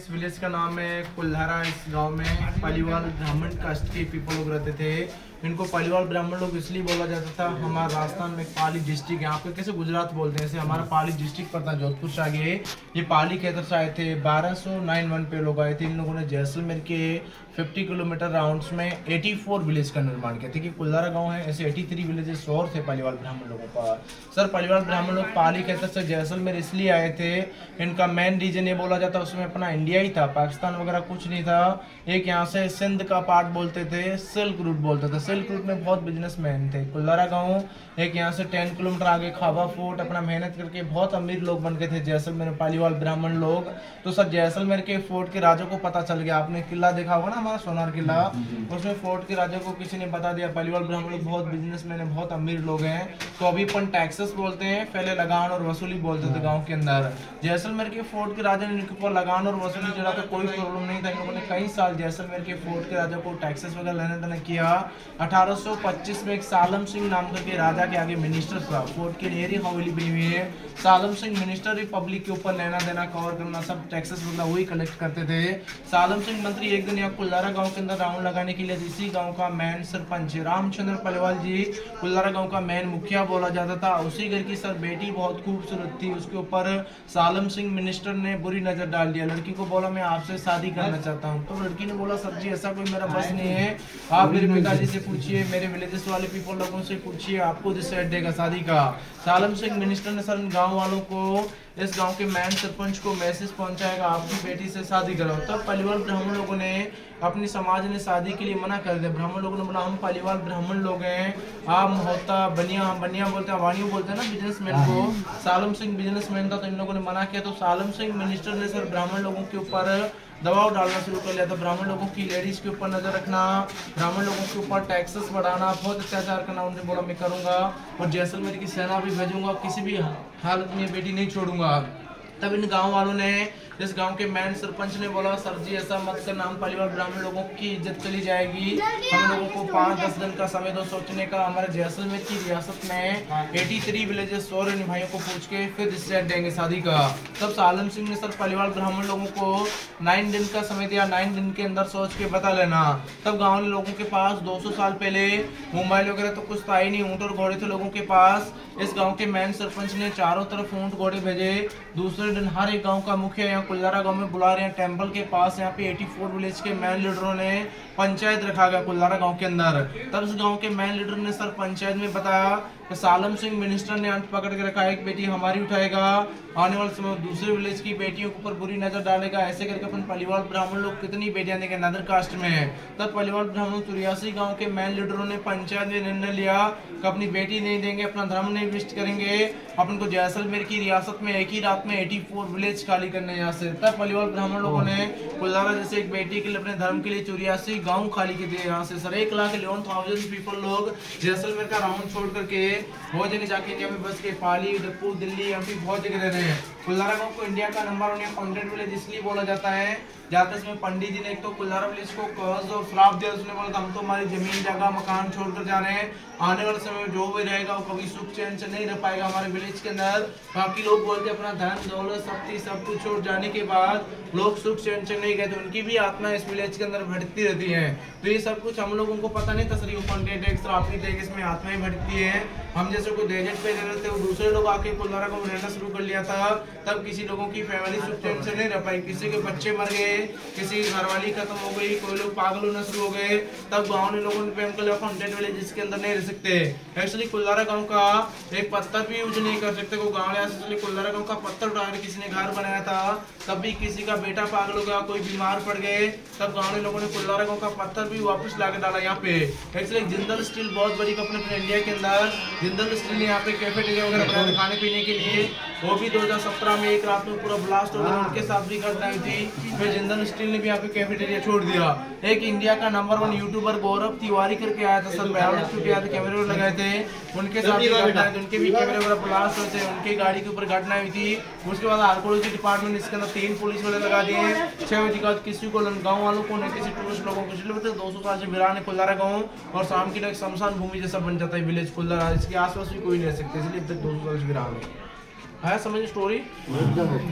इस विलेज का नाम है कुल्हारा। इस गांव में पालीवाल ब्राह्मण कास्ट के पीपल लोग रहते थे। इनको पालीवाल ब्राह्मण लोग इसलिए बोला जाता था। हमारा राजस्थान में पाली डिस्ट्रिक्ट है, आपको कैसे गुजरात बोलते हैं, ऐसे हमारा पाली डिस्ट्रिक्ट पड़ता है जोधपुर से आगे। ये पाली के तरफ से आए थे। 1291 पे लोग आए थे। इन लोगों ने जैसलमेर के 50 किलोमीटर राउंड्स में 84 विलेज का निर्माण किया। ठीक है, कुल्हारा गाँव है, ऐसे 83 विलेजेस और थे पालीवाल ब्राह्मण लोगों का। सर पालीवाल ब्राह्मण लोग पाली के तरफ से जैसलमेर इसलिए आए थे, इनका मेन रीजन ये बोला जाता है उसमें अपना इंडिया ही था, पाकिस्तान वगैरह कुछ नहीं था। एक यहाँ से सिंध का पार्ट बोलते थे, सिल्क रूट बोलते थे। सिल्क रूट में बहुत बिजनेसमैन थे। कुल्हारा गांव एक यहाँ से 10 किलोमीटर आगे खाबा फोर्ट, अपना मेहनत करके बहुत अमीर लोग बन गए थे जैसलमेर में पालीवाल ब्राह्मण लोग। तो सर जैसलमेर के फोर्ट के राजा को पता चल गया, आपने किला देखा होगा ना हमारा सोनार किला, उसमें फोर्ट के राजा को किसी ने बता दिया पालीवाल ब्राह्मण लोग बहुत बिजनेसमैन है, बहुत अमीर लोग हैं। तो अभी अपन टैक्सेस बोलते हैं, पहले लगान और वसूली बोलते थे गाँव के अंदर। जैसलमेर के फोर्ट के राजा ने इनके ऊपर लगान और वसूली चला तो कोई प्रॉब्लम नहीं था। इन लोगों ने कई साल जैसलमेर के फोर्ट के राजा को टैक्सेस वगैरह लेने देना किया। 1825 में एक सालम सिंह नाम करके राजा के आगे मिनिस्टर था। फोर्ट की ढेरी हवेली बनी हुई है। सालम सिंह मिनिस्टर रिपब्लिक के ऊपर लेना देना कवर करना सब टैक्सेस वगैरह वही कलेक्ट करते थे। सालम सिंह मंत्री एक दिन यहाँ कुल्हारा गांव के अंदर राउंड लगाने के लिए इसी गांव का मैन सरपंच रामचंद्र पालीवाल जी, कुल्हारा गांव का मैन मुखिया बोला जाता था। उसी घर की सर बेटी बहुत खूबसूरत थी, उसके ऊपर सालम सिंह मिनिस्टर ने बुरी नजर डाल दिया। लड़की को बोला मैं आपसे शादी करना चाहता हूँ। तो लड़की ने बोला सर जी ऐसा कोई मेरा बस नहीं है, आप मेरे पिताजी से पूछिए, मेरे विलेजेस वाले पीपल लोगों से पूछिए, आपको डिसाइड देगा शादी का। सालम सिंह मिनिस्टर ने सर गांव वालों को, इस गांव के मैन सरपंच को मैसेज पहुंचाएगा आपकी बेटी से शादी करो। तब पालीवाल ब्राह्मण लोगों ने, अपनी समाज ने शादी के लिए मना कर दिया। ब्राह्मण लोगों ने बोला हम पालीवाल ब्राह्मण लोग हैं, आप होता बनिया, हम बनिया बोलते हैं, वाणियों बोलते हैं ना बिजनेसमैन को। सालम सिंह बिजनेसमैन था तो इन लोगों ने मना किया। तो सालम सिंह मिनिस्टर ने सर ब्राह्मण लोगों के ऊपर दबाव डालना शुरू कर लिया था। ब्राह्मण लोगों की लेडीज के ऊपर नजर रखना, ब्राह्मण लोगों के ऊपर टैक्सेस बढ़ाना, बहुत अत्याचार करना। उन्होंने बोला मैं करूंगा और जैसलमेर की सेना भी भेजूंगा, किसी भी हालत में बेटी नहीं छोड़ूंगा। तब इन गांव वालों ने, इस गांव के मैन सरपंच ने बोला सर जी ऐसा मत करना, हम पालीवाल ब्राह्मण लोगों की इज्जत चली जाएगी, हम लोगों को 5-10 दिन का समय दो सोचने का। हमारे जैसलमेर की रियासत में 83 विलेजेस और इन भाइयों को पूछ के फिर डिसाइड देंगे शादी का। तब सालम सिंह ने सर पालीवाल ब्राह्मण लोगों को 9 दिन का समय दिया, 9 दिन के अंदर सोच के बता लेना। तब गाँव लोगों के पास 200 साल पहले मोबाइल वगैरह तो कुछ था ही नहीं, ऊँट और घोड़े थे लोगों के पास। इस गाँव के मैन सरपंच ने चारों तरफ ऊँट घोड़े भेजे। दूसरे दिन हर एक गाँव का मुखिया यहाँ कुल्हारा गांव में बुला रहे हैं टेंपल के पास। यहाँ पे 84 विलेज के मैन लीडरों ने पंचायत रखा गया कुल्हारा गांव के अंदर। तब इस गांव के मैन लीडर ने सर पंचायत में बताया कि सालम सिंह मिनिस्टर ने अंत पकड़ के रखा है, एक बेटी हमारी उठाएगा, आने वाले समय दूसरे विलेज की बेटियों के ऊपर बुरी नजर डालेगा। ऐसे करके अपन पालीवाल ब्राह्मण लोग कितनी बेटियां देंगे नदर कास्ट में। तब पालीवाल ब्राह्मण 83 गाँव के मैन लीडरों ने पंचायत में निर्णय लिया कि अपनी बेटी नहीं देंगे, अपना धर्म नहीं विष्ट करेंगे, अपन को जैसलमेर की रियासत में एक ही रात में 84 विलेज खाली करने यहाँ से। तब पालीवाल ब्राह्मण लोगों ने कुल्हारा जैसे एक बेटी के लिए, अपने धर्म के लिए 84 गांव खाली किए थे यहाँ से। सर 1,11,000 पीपल लोग जैसलमेर का राउंड छोड़ करके बहुत जगह जाके इंडिया में बस के, पाली, उदयपुर, दिल्ली, एमपी बहुत जगह रह रहे हैं। कुल्हारा गांव को इंडिया का नंबर 1 विलेज इसलिए बोला जाता है, जाते समय पंडित जी ने एक तो कुल्हारा विलेज को कर्ज और श्राप दिया। उसने बोला हम तो हमारी जमीन जगह मकान छोड़कर जा रहे हैं, आने वाले समय में जो भी रहेगा वो कभी सुख चैन से नहीं रह पाएगा हमारे विलेज के अंदर। बाकी लोग बोलते अपना धन दौलत सब कुछ छोड़ जाने के बाद लोग सुख चैन से नहीं गए, तो उनकी भी आत्मा इस विलेज के अंदर भटकती रहती है। तो ये सब कुछ हम लोगों को पता नहीं था सर, ये टैक्स श्रापी टैक्स में आत्माएं भटकती है। हम जैसे कोई डेजर्ट पे रह रहे थे, वो दूसरे लोग आके कुल्हारा गांव रहना शुरू कर लिया था। तब किसी लोगों की फैमिली सुख चैन से नहीं रह पाई, किसी के बच्चे मर गए, किसी की घरवाली खत्म हो गई, कोई लोग पागल होना शुरू हो गए। तब गाँव ने लोगों ने प्रेम कर लिया कंटेंट वाले जिसके अंदर नहीं रह सकते। एक्चुअली कुल्हारा गांव का एक पत्थर भी यूज नहीं कर सकते, को गाँव ऐसे कुल्हारा गांव का पत्थर उठाकर किसी ने घर बनाया था। तब भी किसी का बेटा पागल हो गया, कोई बीमार पड़ गए, तब गाँव लोगों ने कुल्हारा गांव का पत्थर भी वापस लाके डाला यहाँ पे। एक्चुअली जिंदल स्टील बहुत बड़ी कंपनी अपने इंडिया के अंदर, जिंदल स्टील यहाँ पे कैफेटेरिया वगैरह बनाया था खाने पीने के लिए। वो भी 2017 में एक रात में पूरा ब्लास्ट हो गया, उनके साथ भी घटना हुई थी। फिर जिंदल स्टील ने भी यहाँ पे कैफेटेरिया छोड़ दिया। एक इंडिया का नंबर 1 यूट्यूबर गौरव तिवारी करके आया था सर, भयानक शूट आया था, कैमरे लगाए थे, उनके साथ भी घटना, उनके भी कैमरे वगैरह ब्लास्ट हुए थे, उनकी गाड़ी के ऊपर घटना हुई थी। उसके बाद आर्कोलॉजी डिपार्टमेंट इसके अंदर 3 पुलिस वाले लगा दिए। 6 बजे के बाद किसी को, गाँव वालों को नहीं, किसी टूरिस्ट लोगों को 200 साल से वीरान है कुल्हारा गाँव, और शाम की एक शमशान भूमि जैसा बन जाता है विलेज कुल्हारा। इसके आसपास भी कोई नहीं रह सकते, इसलिए अब तक 200 साल से वीरान है। समझ स्टोरी।